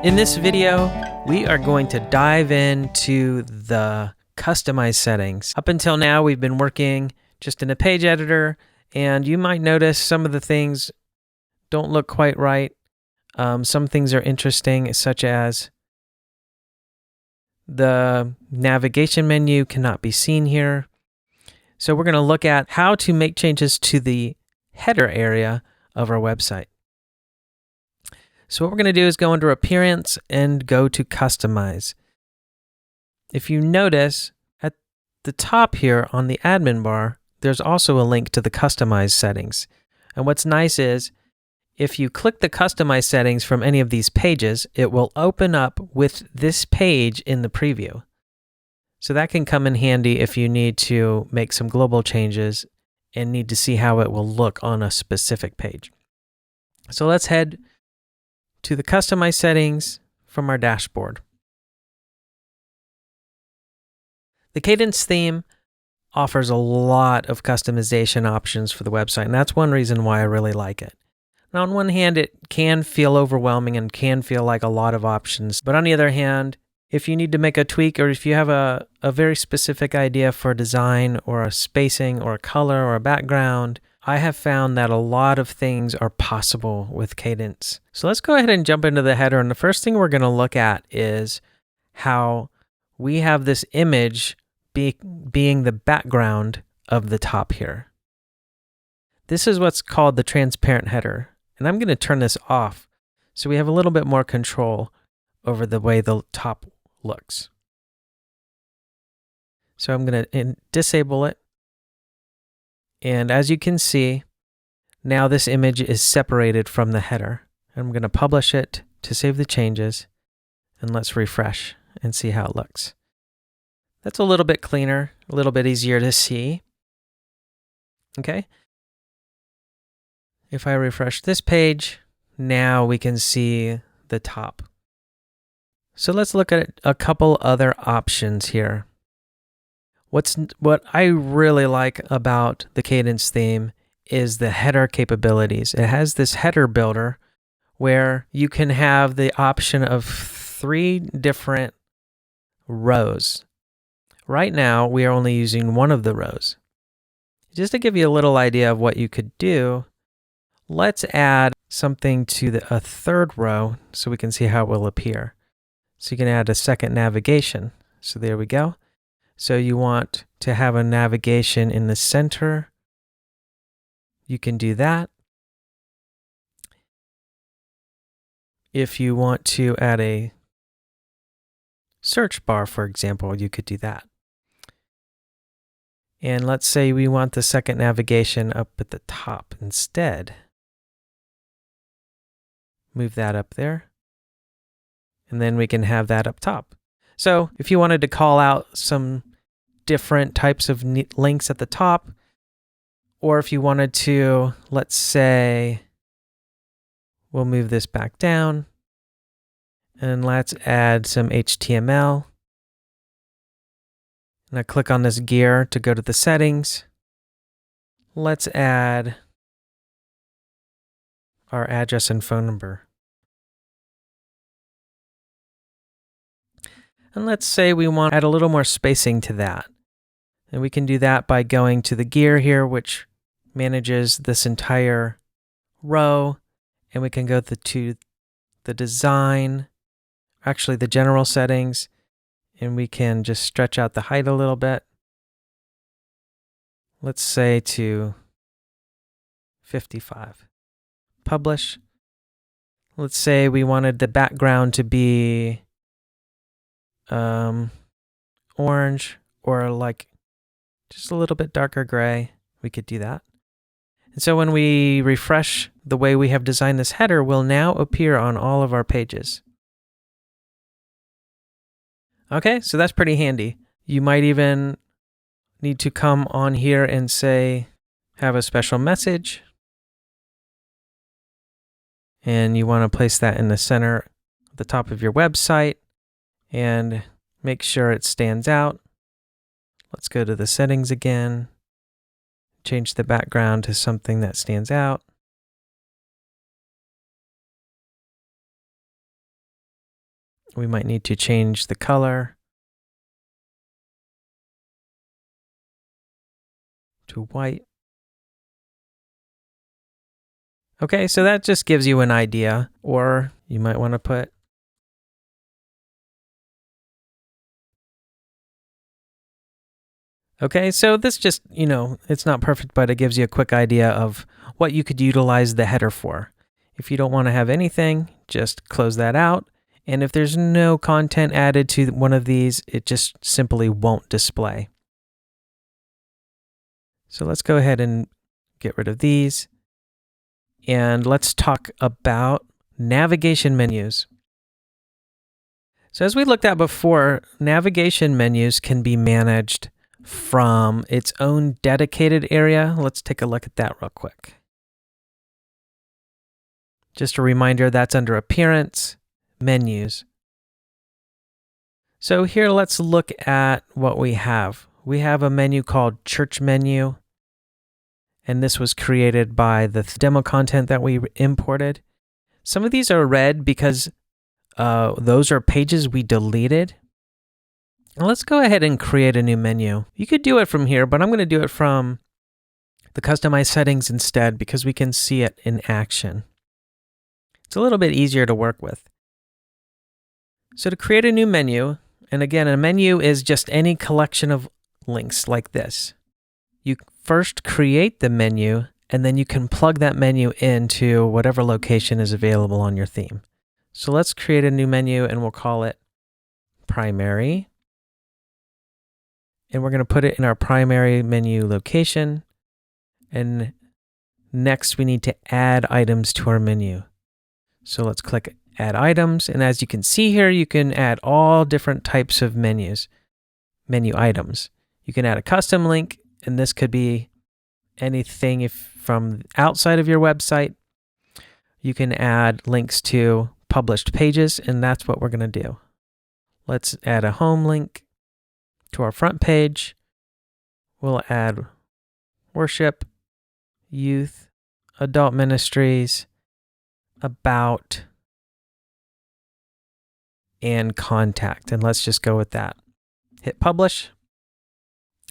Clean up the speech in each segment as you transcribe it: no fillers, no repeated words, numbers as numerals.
In this video, we are going to dive into the customize settings. Up until now, we've been working just in a page editor, and you might notice some of the things don't look quite right. Some things are interesting, such as the navigation menu cannot be seen here. So we're going to look at how to make changes to the header area of our website. So what we're going to do is go under Appearance and go to Customize. If you notice, at the top here on the admin bar, there's also a link to the Customize settings. And what's nice is, if you click the Customize settings from any of these pages, it will open up with this page in the preview. So that can come in handy if you need to make some global changes and need to see how it will look on a specific page. So let's head to the Customize settings from our dashboard. The Kadence theme offers a lot of customization options for the website, and that's one reason why I really like it. Now, on one hand, it can feel overwhelming and can feel like a lot of options, but on the other hand, if you need to make a tweak or if you have a very specific idea for design or a spacing or a color or a background, I have found that a lot of things are possible with Kadence. So let's go ahead and jump into the header. And the first thing we're going to look at is how we have this image being the background of the top here. This is what's called the transparent header. And I'm going to turn this off so we have a little bit more control over the way the top looks. So I'm going to disable it. And as you can see, now this image is separated from the header. I'm going to publish it to save the changes, and let's refresh and see how it looks. That's a little bit cleaner, a little bit easier to see. Okay. If I refresh this page, now we can see the top. So let's look at a couple other options here. What I really like about the Kadence theme is the header capabilities. It has this header builder where you can have the option of 3 different rows. Right now, we are only using one of the rows. Just to give you a little idea of what you could do, let's add something to a third row so we can see how it will appear. So you can add a second navigation. So there we go. So you want to have a navigation in the center. You can do that. If you want to add a search bar, for example, you could do that. And let's say we want the second navigation up at the top instead. Move that up there. And then we can have that up top. So if you wanted to call out some different types of links at the top, or if you wanted to, let's say, we'll move this back down, and let's add some HTML. And I click on this gear to go to the settings. Let's add our address and phone number. And let's say we want to add a little more spacing to that. And we can do that by going to the gear here, which manages this entire row. And we can go to the design, actually the general settings, and we can just stretch out the height a little bit. Let's say to 55. Publish. Let's say we wanted the background to be orange or like just a little bit darker gray. We could do that. And so when we refresh the way we have designed this header, will now appear on all of our pages. Okay, so that's pretty handy. You might even need to come on here and say, have a special message. And you want to place that in the center at the top of your website and make sure it stands out. Let's go to the settings again. Change the background to something that stands out. We might need to change the color to white. Okay, so that just gives you an idea, or you might want to put okay, so this just, it's not perfect, but it gives you a quick idea of what you could utilize the header for. If you don't want to have anything, just close that out. And if there's no content added to one of these, it just simply won't display. So let's go ahead and get rid of these. And let's talk about navigation menus. So as we looked at before, navigation menus can be managed from its own dedicated area. Let's take a look at that real quick. Just a reminder, that's under Appearance, Menus. So here, let's look at what we have. We have a menu called Church Menu, and this was created by the demo content that we imported. Some of these are red because those are pages we deleted. Let's go ahead and create a new menu. You could do it from here, but I'm going to do it from the Customize Settings instead because we can see it in action. It's a little bit easier to work with. So to create a new menu, and again, a menu is just any collection of links like this. You first create the menu, and then you can plug that menu into whatever location is available on your theme. So let's create a new menu, and we'll call it Primary. And we're going to put it in our primary menu location. And next, we need to add items to our menu. So let's click Add Items. And as you can see here, you can add all different types of menu items. You can add a custom link, and this could be anything from outside of your website. You can add links to published pages, and that's what we're going to do. Let's add a home link to our front page. We'll add worship, youth, adult ministries, about, and contact. And let's just go with that. Hit publish.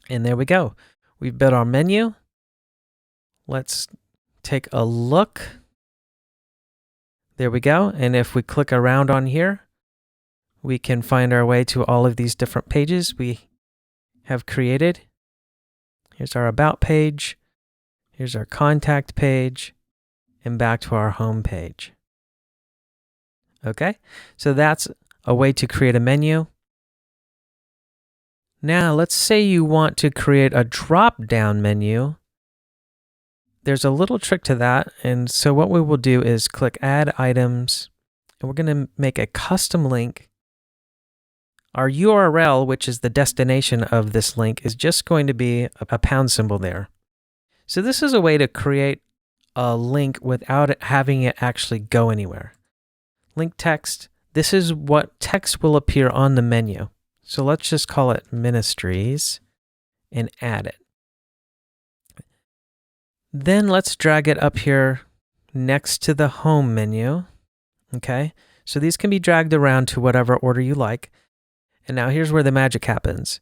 And there we go. We've built our menu. Let's take a look. There we go. And if we click around on here, we can find our way to all of these different pages we have created. Here's our about page. Here's our contact page. And back to our home page. Okay, so that's a way to create a menu. Now, let's say you want to create a drop-down menu. There's a little trick to that. And so what we will do is click Add Items. And we're going to make a custom link. Our URL, which is the destination of this link, is just going to be a pound symbol there. So this is a way to create a link without it having it actually go anywhere. Link text. This is what text will appear on the menu. So let's just call it Ministries and add it. Then let's drag it up here next to the home menu. Okay, so these can be dragged around to whatever order you like. And now here's where the magic happens.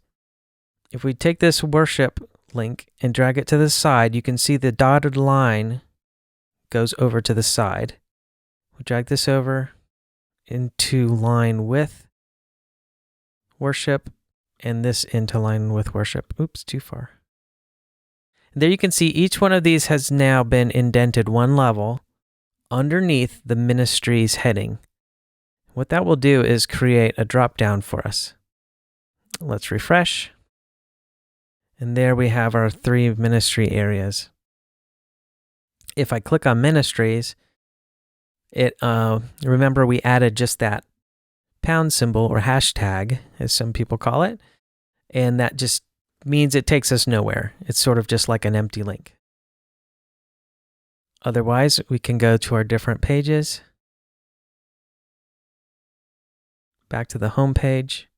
If we take this worship link and drag it to the side, you can see the dotted line goes over to the side. We'll drag this over into line with worship and this into line with worship. Oops, too far. There you can see each one of these has now been indented one level underneath the ministries heading. What that will do is create a drop down for us. Let's refresh. And there we have our 3 ministry areas. If I click on ministries, remember we added just that pound symbol or hashtag, as some people call it, and that just means it takes us nowhere. It's sort of just like an empty link. Otherwise, we can go to our different pages, back to the home page.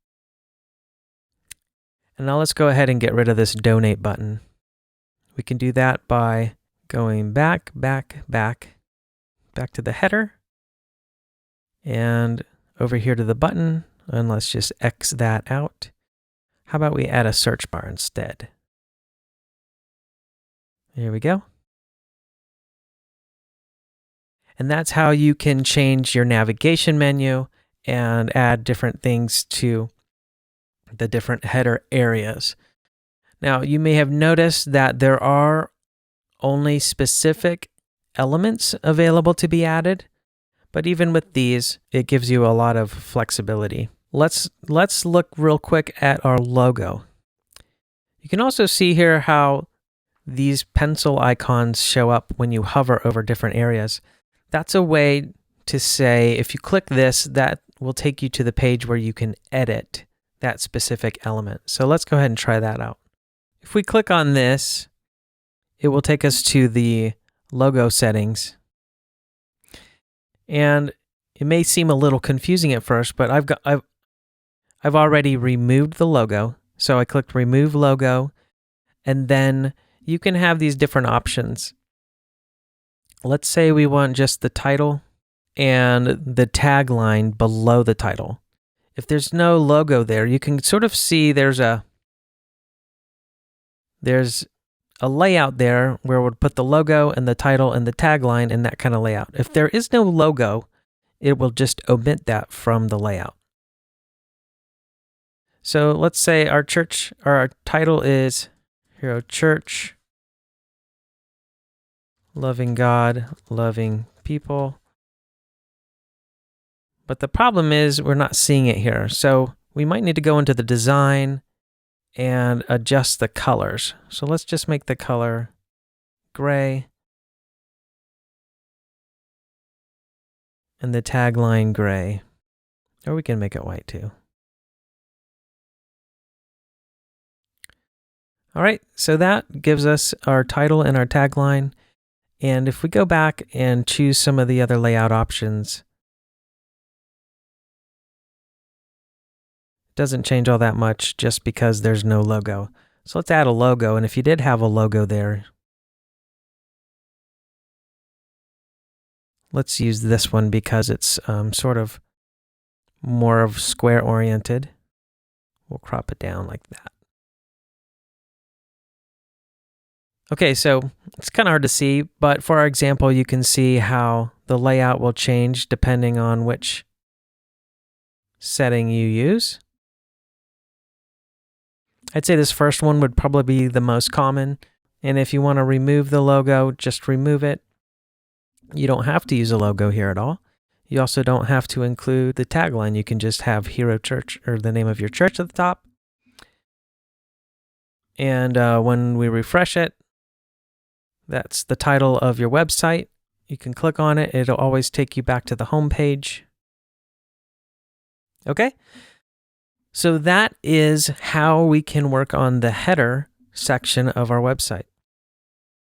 And now let's go ahead and get rid of this donate button. We can do that by going back to the header and over here to the button, and let's just X that out. How about we add a search bar instead? Here we go. And that's how you can change your navigation menu and add different things to the different header areas. Now, you may have noticed that there are only specific elements available to be added, but even with these, it gives you a lot of flexibility. Let's look real quick at our logo. You can also see here how these pencil icons show up when you hover over different areas. That's a way to say, if you click this, that will take you to the page where you can edit that specific element. So let's go ahead and try that out. If we click on this, it will take us to the logo settings. And it may seem a little confusing at first, but I've already removed the logo. So I clicked remove logo, and then you can have these different options. Let's say we want just the title and the tagline below the title. If there's no logo there, you can sort of see there's a layout there where we'll put the logo and the title and the tagline and that kind of layout. If there is no logo, it will just omit that from the layout. So let's say our title is Hero Church, loving God, loving people. But the problem is we're not seeing it here. So we might need to go into the design and adjust the colors. So let's just make the color gray and the tagline gray. Or we can make it white too. All right, so that gives us our title and our tagline. And if we go back and choose some of the other layout options, it doesn't change all that much just because there's no logo. So let's add a logo. And if you did have a logo there, let's use this one because it's sort of more of square oriented. We'll crop it down like that. Okay, so it's kind of hard to see, but for our example, you can see how the layout will change depending on which setting you use. I'd say this first one would probably be the most common. And if you want to remove the logo, just remove it. You don't have to use a logo here at all. You also don't have to include the tagline. You can just have Hero Church or the name of your church at the top. And when we refresh it, that's the title of your website. You can click on it. It'll always take you back to the home page. Okay? So that is how we can work on the header section of our website.